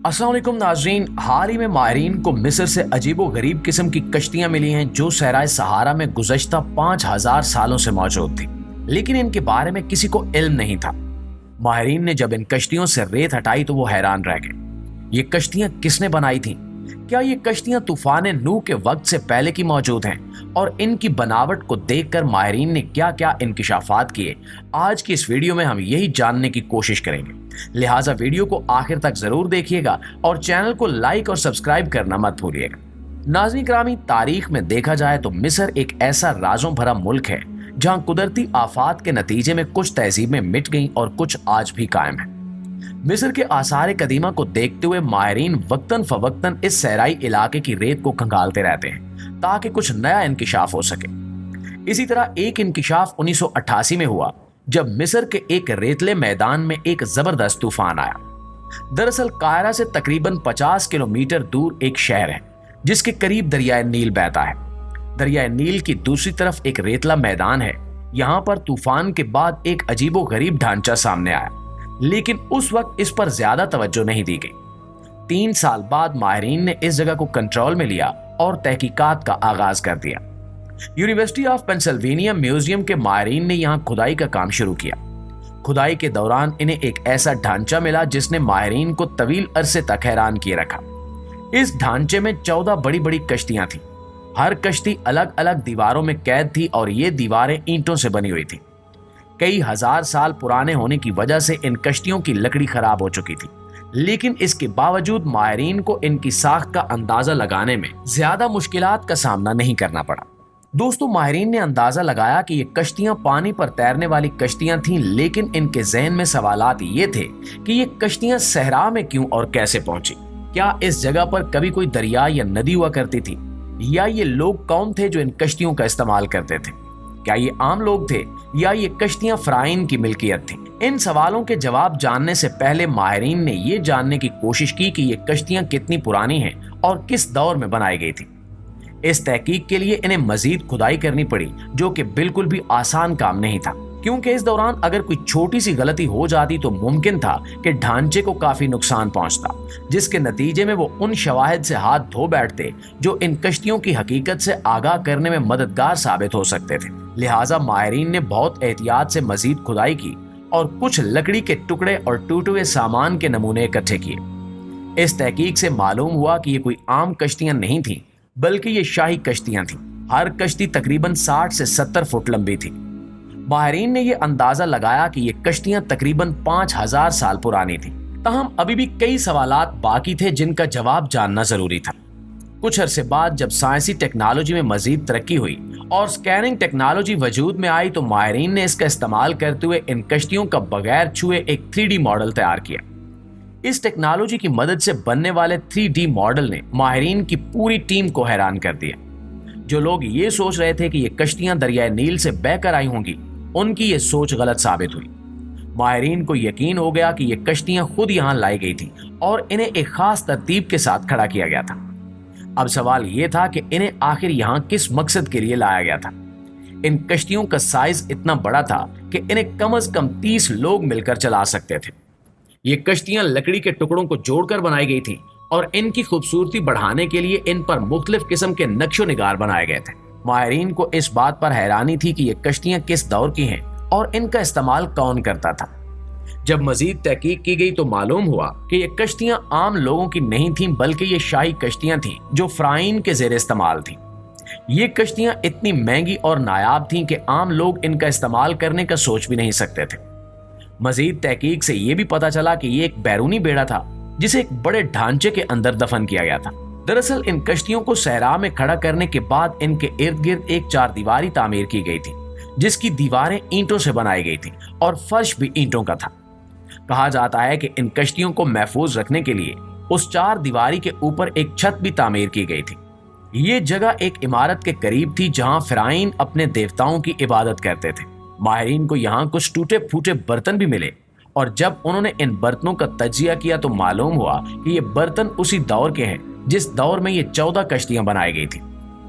अस्सलाम वालेकुम नाजरीन। हाल ही में माहिरीन को मिस्र से अजीबो गरीब किस्म की कश्तियां मिली हैं जो सहराए सहारा में गुज़श्ता 5000 सालों से मौजूद थी, लेकिन इनके बारे में किसी को इल्म नहीं था। माहिरीन ने जब इन कश्तियों से रेत हटाई तो वो हैरान रह गए। ये कश्तियां किसने बनाई थी? क्या ये कश्तियां तूफान नूह के वक्त से पहले की मौजूद हैं? और इनकी बनावट को देखकर माहिरीन ने क्या क्या इंकिशाफात किए, आज की इस वीडियो में हम यही जानने की कोशिश करेंगे। लिहाजा वीडियो को आखिर तक जरूर देखिएगा और चैनल को लाइक और सब्सक्राइब करना मत भूलिएगा। नाज़रीन करामी, तारीख में देखा जाए तो मिस्र एक ऐसा राजों भरा मुल्क है जहां कुदरती आफात के नतीजे में कुछ तहजीबें मिट गईं और कुछ आज भी कायम है। मिस्र के आसार कदीमा को देखते हुए माहिरीन वक्तन फवक्तन इस सहराई इलाके की रेत को खंगालते रहते हैं ताकि कुछ नया इंकिशाफ हो सके। इसी तरह एक इंकिशाफ 1988 में हुआ जब मिस्र के एक रेतले मैदान में एक जबरदस्त तूफान आया। दरअसल कायरा से तकरीबन 50 किलोमीटर दूर एक शहर है जिसके करीब दरियाए नील बहता है। दरियाए नील की दूसरी तरफ एक रेतला मैदान है। यहाँ पर तूफान के बाद एक अजीबो गरीब ढांचा सामने आया, लेकिन उस वक्त इस पर ज्यादा तवज्जो नहीं दी गई। 3 साल बाद माहिरीन ने इस जगह को कंट्रोल में लिया और तहकीकात का आगाज कर दिया। यूनिवर्सिटी ऑफ पेंसिल्वेनिया म्यूजियम के माहिरीन ने यहाँ खुदाई का काम शुरू किया। खुदाई के दौरान इन्हें एक ऐसा ढांचा मिला जिसने माहिरीन को तवील अरसे तक हैरान किए रखा। इस ढांचे में 14 बड़ी बड़ी कश्तियां थी। हर कश्ती अलग अलग दीवारों में कैद थी और ये दीवारें ईंटों से बनी हुई थी। कई हजार साल पुराने होने की वजह से इन कश्तियों की लकड़ी खराब हो चुकी थी, लेकिन इसके बावजूद माहिरीन को इनकी साख का अंदाजा लगाने में ज्यादा मुश्किलात का सामना नहीं करना पड़ा। दोस्तों, माहिरीन ने अंदाजा लगाया कि ये कश्तियां पानी पर तैरने वाली कश्तियां थीं, लेकिन इनके जहन में सवालात ये थे कि ये कश्तियां सहरा में क्यों और कैसे पहुंची। क्या इस जगह पर कभी कोई दरिया या नदी हुआ करती थी, या ये लोग कौन थे जो इन कश्तियों का इस्तेमाल करते थे? क्या ये आम लोग थे या ये कश्तियां फ़राइन की मिल्कियत थी? इन सवालों के जवाब जानने से पहले माहिरीन ने ये जानने की कोशिश की कि ये कश्तियां कितनी पुरानी हैं और किस दौर में बनाई गई थी। इस तहकीक के लिए इन्हें मजीद खुदाई करनी पड़ी, जो कि बिल्कुल भी आसान काम नहीं था, क्योंकि इस दौरान अगर कोई छोटी सी गलती हो जाती तो मुमकिन था कि ढांचे को काफी नुकसान पहुंचता, जिसके नतीजे में वो उन शवाहिद से हाथ धो बैठते जो इन कश्तियों की हकीकत से आगाह करने में मददगार साबित हो सकते थे। लिहाजा माहिरीन ने बहुत एहतियात से मजीद खुदाई की और कुछ लकड़ी के टुकड़े और टूटे हुए सामान के नमूने इकट्ठे किए। इस तहकीक से मालूम हुआ कि ये कोई आम कश्तियां नहीं थीं, बल्कि ये शाही कश्तियां थीं। हर कश्ती तकरीबन 60 से 70 फुट लंबी थी। माहिरीन ने यह अंदाजा लगाया कि ये कश्तियां तकरीबन 5000 साल पुरानी थी। ताहम अभी भी कई सवालात बाकी थे जिनका जवाब जानना जरूरी था। कुछ अरसे बाद जब साइंसी टेक्नोलॉजी में मजीद तरक्की हुई और स्कैनिंग टेक्नोलॉजी वजूद में आई तो माहिरीन ने इसका इस्तेमाल करते हुए इन कश्तियों का बगैर छुए एक 3D मॉडल तैयार किया। इस टेक्नोलॉजी की मदद से बनने वाले 3D मॉडल ने माहिरीन की पूरी टीम को हैरान कर दिया। जो लोग ये सोच रहे थे कि ये कश्तियां दरियाए नील से बहकर आई होंगी, उनकी ये सोच गलत साबित हुई। माहिरीन को यकीन हो गया कि ये कश्तियां खुद यहाँ लाई गई थी और इन्हें एक खास तरतीब के साथ खड़ा किया गया था। अब सवाल ये था कि इन्हें आखिर यहाँ किस मकसद के लिए लाया गया था। इन कश्तियों का साइज इतना बड़ा था कि इन्हें कम से कम 30 लोग मिलकर चला सकते थे। ये कश्तियां लकड़ी के टुकड़ों को जोड़कर बनाई गई थी और इनकी खूबसूरती बढ़ाने के लिए इन पर मुख्तलिफ किस्म के नक्शो निगार बनाए गए थे। माहिरीन को इस बात पर हैरानी थी कि ये कश्तियां किस दौर की हैं और इनका इस्तेमाल कौन करता था। जब मजीद तहकीक की गई तो मालूम हुआ कि ये कश्तियां आम लोगों की नहीं थीं, बल्कि ये शाही कश्तियां थीं जो फ़राइन के ज़ेरे इस्तेमाल थीं। ये कश्तियां इतनी महंगी और नायाब थीं कि आम लोग इनका इस्तेमाल करने का सोच भी नहीं सकते थे। मजीद तहकीक से यह भी पता चला कि ये एक बैरूनी बेड़ा था जिसे एक बड़े ढांचे के अंदर दफन किया गया था। दरअसल इन कश्तियों को सहरा में खड़ा करने के बाद इनके इर्द गिर्द एक 4 दीवारी तामीर की गई थी, जिसकी दीवारें ईंटों से बनाई गई थी और फर्श भी ईंटों का था। कहा जाता है कि इन कश्तियों को महफूज रखने के लिए उस 4 दीवारी के ऊपर एक छत भी तामीर की गई थी। ये जगह एक इमारत के करीब थी जहां फ़राइन अपने देवताओं की इबादत करते थे। माहिरीन को यहाँ कुछ टूटे फूटे बर्तन भी मिले और जब उन्होंने इन बर्तनों का तजिया किया तो मालूम हुआ कि ये बर्तन उसी दौर के हैं जिस दौर में ये 14 कश्तियां बनाई गई थी।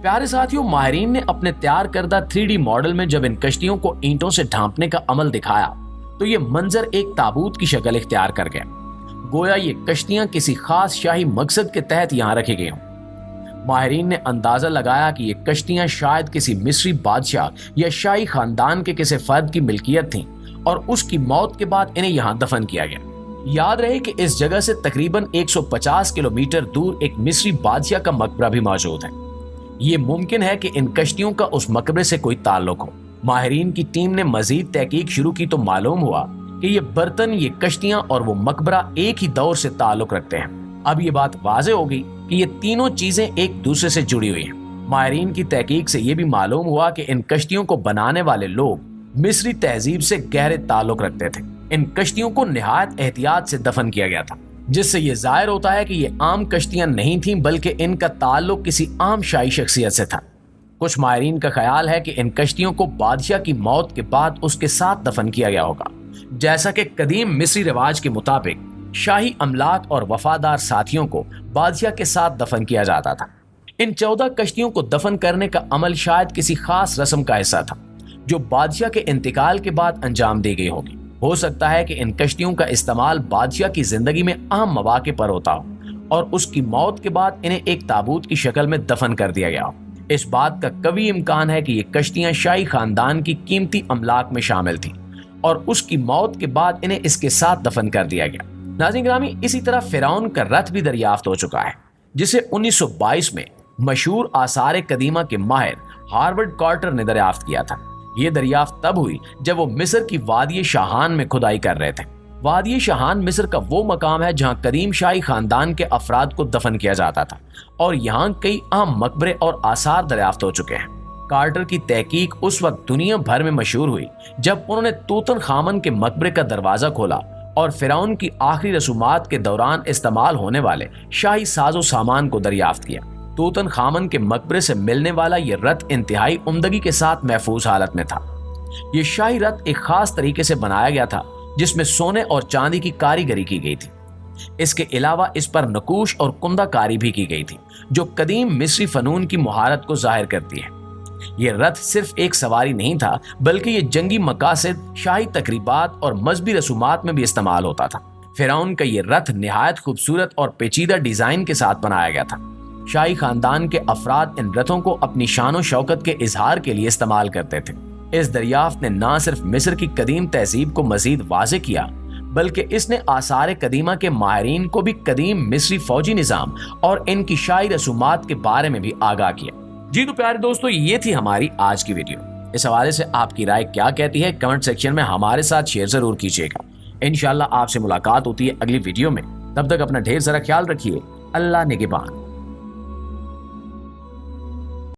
प्यारे साथियों, माहिरीन ने अपने तैयार करदा 3D मॉडल में जब इन कश्तियों को ईंटों से ढांपने का अमल दिखाया तो ये मंजर एक ताबूत की शक्ल इख्तियार कर गया। گویا یہ کشتیاں کسی خاص شاہی مقصد کے تحت یہاں رکھی گئی ہوں۔ ماہرین نے اندازہ لگایا کہ یہ کشتیاں شاید کسی مصری بادشاہ یا شاہی خاندان کے کسی فرد کی ملکیت تھیں اور اس کی موت کے بعد انہیں یہاں دفن کیا گیا۔ یاد رہے کہ اس جگہ سے تقریباً 150 کلومیٹر دور ایک مصری بادشاہ کا مقبرہ بھی موجود ہے۔ یہ ممکن ہے کہ ان کشتیوں کا اس مقبرے سے کوئی تعلق ہو۔ ماہرین کی ٹیم نے مزید تحقیق شروع کی تو معلوم ہوا کہ یہ برتن، یہ کشتیاں اور وہ مقبرہ ایک ہی دور سے تعلق رکھتے ہیں۔ اب یہ بات واضح ہو گئی کہ یہ تینوں چیزیں ایک دوسرے سے جڑی ہوئی ہیں۔ ماہرین کی تحقیق سے یہ بھی معلوم ہوا کہ ان کشتیوں کو بنانے والے لوگ مصری تہذیب سے گہرے تعلق رکھتے تھے۔ ان کشتیوں کو نہایت احتیاط سے دفن کیا گیا تھا، جس سے یہ ظاہر ہوتا ہے کہ یہ عام کشتیاں نہیں تھیں بلکہ ان کا تعلق کسی عام شاہی شخصیت سے تھا۔ کچھ ماہرین کا خیال ہے کہ ان کشتیوں کو بادشاہ کی موت کے بعد اس کے ساتھ دفن کیا گیا ہوگا، جیسا کہ قدیم مصری رواج کے مطابق شاہی املاک اور وفادار ساتھیوں کو بادشاہ کے ساتھ دفن کیا جاتا تھا۔ ان 14 کشتیوں کو دفن کرنے کا عمل شاید کسی خاص رسم کا حصہ تھا جو بادشاہ کے انتقال کے بعد انجام دی گئی ہوگی۔ ہو سکتا ہے کہ ان کشتیوں کا استعمال بادشاہ کی زندگی میں اہم مواقع پر ہوتا ہو اور اس کی موت کے بعد انہیں ایک تابوت کی شکل میں دفن کر دیا گیا ہو۔ اس بات کا قوی امکان ہے کہ یہ کشتیاں شاہی خاندان کی قیمتی املاک میں شامل تھیں اور اس کی موت کے بعد انہیں اس کے ساتھ دفن کر دیا گیا۔ ناظرین گرامی، اسی طرح فرعون کا رتھ بھی دریافت ہو چکا ہے، جسے 1922 میں مشہور آثار قدیمہ کے ماہر ہارورڈ کارٹر نے دریافت کیا تھا۔ یہ دریافت تب ہوئی جب وہ مصر کی وادی شاہان میں کھدائی کر رہے تھے۔ وادی شاہان مصر کا وہ مقام ہے جہاں قدیم شاہی خاندان کے افراد کو دفن کیا جاتا تھا اور یہاں کئی اہم مقبرے اور آثار دریافت ہو چکے ہیں۔ کارٹر کی تحقیق اس وقت دنیا بھر میں مشہور ہوئی جب انہوں نے توتن خامن کے مقبرے کا دروازہ کھولا اور فرعون کی آخری رسومات کے دوران استعمال ہونے والے شاہی ساز و سامان کو دریافت کیا۔ توتن خامن کے مقبرے سے ملنے والا یہ رتھ انتہائی عمدگی کے ساتھ محفوظ حالت میں تھا۔ یہ شاہی رتھ ایک خاص طریقے سے بنایا گیا تھا جس میں سونے اور چاندی کی کاریگری کی گئی تھی۔ اس کے علاوہ اس پر نقوش اور کندہ کاری بھی کی گئی تھی جو قدیم مصری فنون کی مہارت کو ظاہر کرتی ہے۔ یہ رتھ صرف ایک سواری نہیں تھا بلکہ یہ جنگی مقاصد، شاہی تقریبات اور مذہبی رسومات میں بھی استعمال ہوتا تھا۔ فرعون کا یہ رتھ نہایت خوبصورت اور پیچیدہ ڈیزائن کے ساتھ بنایا گیا تھا۔ شاہی خاندان کے افراد ان رتھوں کو اپنی شان و شوکت کے اظہار کے لیے استعمال کرتے تھے۔ اس دریافت نے نہ صرف مصر کی قدیم تہذیب کو مزید واضح کیا بلکہ اس نے آثار قدیمہ کے ماہرین کو بھی قدیم مصری فوجی نظام اور ان کی شاہی رسومات کے بارے میں بھی آگاہ کیا۔ جی تو پیارے دوستو، یہ تھی ہماری آج کی ویڈیو۔ اس حوالے سے آپ کی رائے کیا کہتی ہے کمنٹ سیکشن میں ہمارے ساتھ شیئر ضرور کیجیے گا۔ انشاءاللہ آپ سے ملاقات ہوتی ہے اگلی ویڈیو میں۔ تب تک اپنا ڈھیر سارا خیال رکھیے۔ اللہ نگہبان۔